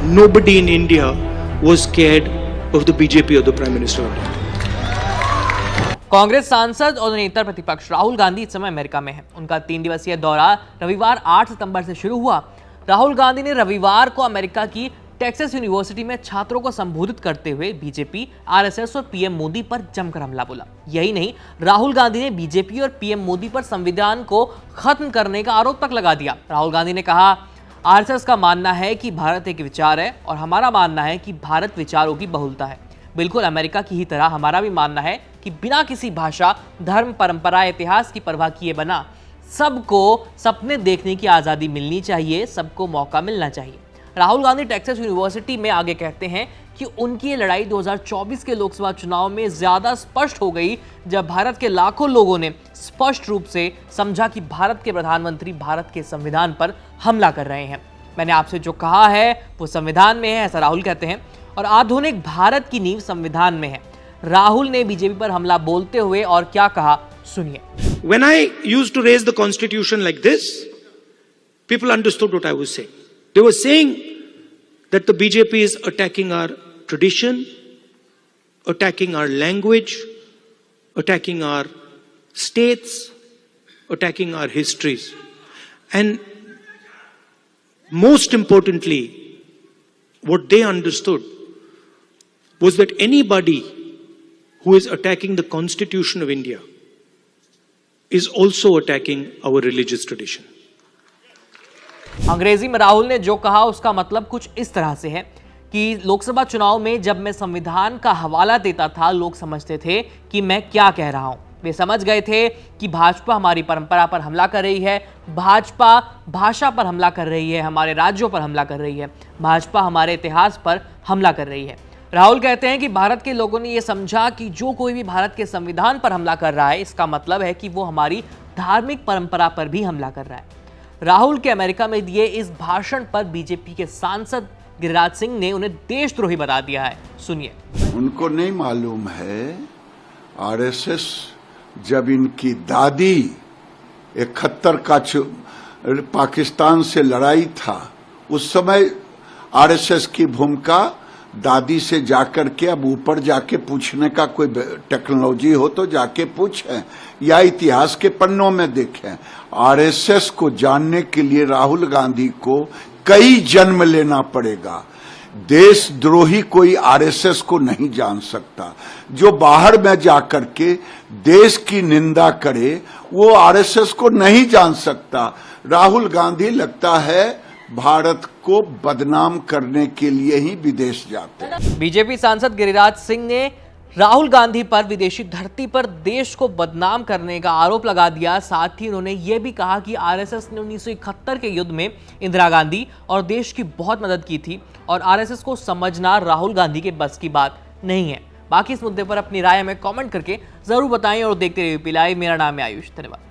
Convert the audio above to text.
nobody in India was scared of the BJP or the Prime Minister of India. Congress सांसद और नेता प्रतिपक्ष राहुल गांधी इस समय अमेरिका में हैं। उनका 3 दिवसीय दौरा रविवार 8 सितंबर से शुरू हुआ। राहुल गांधी ने रविवार को अमेरिका की टेक्सास यूनिवर्सिटी में छात्रों को संबोधित करते हुए बीजेपी, आरएसएस और पीएम मोदी पर जमकर हमला बोला। यही नहीं, राहुल गांधी ने बीजेपी और पीएम मोदी पर संविधान को खत्म करने का आरोप तक लगा दिया। राहुल गांधी ने कहा, आरएसएस का मानना है कि भारत एक विचार है और हमारा मानना है कि भारत विचारों की बहुलता है। बिल्कुल अमेरिका की ही तरह हमारा भी मानना है कि बिना किसी भाषा, धर्म, परंपरा, इतिहास की परवाह किए बिना सबको सपने देखने की आज़ादी मिलनी चाहिए, सबको मौका मिलना चाहिए। राहुल गांधी टेक्सास यूनिवर्सिटी में आगे कहते हैं कि उनकी ये लड़ाई 2024 के लोकसभा चुनाव में ज़्यादा स्पष्ट हो गई जब भारत के लाखों लोगों ने स्पष्ट रूप से समझा कि भारत के प्रधानमंत्री भारत के संविधान पर हमला कर रहे हैं। मैंने आपसे जो कहा है वो संविधान में है, ऐसा राहुल कहते हैं, और आधुनिक भारत की नींव संविधान में है। राहुल ने बीजेपी पर हमला बोलते हुए और क्या कहा, सुनिए। When I used to raise the constitution like this, people understood what I was saying. They were saying that the BJP is attacking our tradition, attacking our language, attacking our states, attacking our histories. And most importantly, what they understood was that anybody who is attacking the Constitution of India is also attacking our religious tradition. अंग्रेजी में राहुल ने जो कहा उसका मतलब कुछ इस तरह से है कि लोकसभा चुनाव में जब मैं संविधान का हवाला देता था, लोग समझते थे कि मैं क्या कह रहा हूं। वे समझ गए थे कि भाजपा हमारी परंपरा पर हमला कर रही है, भाजपा भाषा पर हमला कर रही है, हमारे राज्यों पर हमला कर रही है, भाजपा हमारे इतिहास पर हमला कर रही है। राहुल कहते हैं कि भारत के लोगों ने यह समझा कि जो कोई भी भारत के संविधान पर हमला कर रहा है, इसका मतलब है कि वो हमारी धार्मिक परंपरा पर भी हमला कर रहा है। राहुल के अमेरिका में दिए इस भाषण पर बीजेपी के सांसद गिरिराज सिंह ने उन्हें देशद्रोही बता दिया है, सुनिए। उनको नहीं मालूम है, आरएसएस जब इनकी दादी 71 का पाकिस्तान से लड़ाई था, उस समय आरएसएस की भूमिका दादी से जाकर के, अब ऊपर जाके पूछने का कोई टेक्नोलॉजी हो तो जाके पूछें या इतिहास के पन्नों में देखें। आरएसएस को जानने के लिए राहुल गांधी को कई जन्म लेना पड़ेगा। देशद्रोही कोई आरएसएस को नहीं जान सकता। जो बाहर में जाकर के देश की निंदा करे वो आरएसएस को नहीं जान सकता। राहुल गांधी लगता है भारत को बदनाम करने के लिए ही विदेश जाते हैं। बीजेपी सांसद गिरिराज सिंह ने राहुल गांधी पर विदेशी धरती पर देश को बदनाम करने का आरोप लगा दिया। साथ ही उन्होंने यह भी कहा कि आरएसएस ने 1971 के युद्ध में इंदिरा गांधी और देश की बहुत मदद की थी और आरएसएस को समझना राहुल गांधी के बस की बात नहीं है। बाकी इस मुद्दे पर अपनी राय हमें कमेंट करके जरूर बताएं और देखते रहिए यूपी लाइव। मेरा नाम है आयुष, धन्यवाद।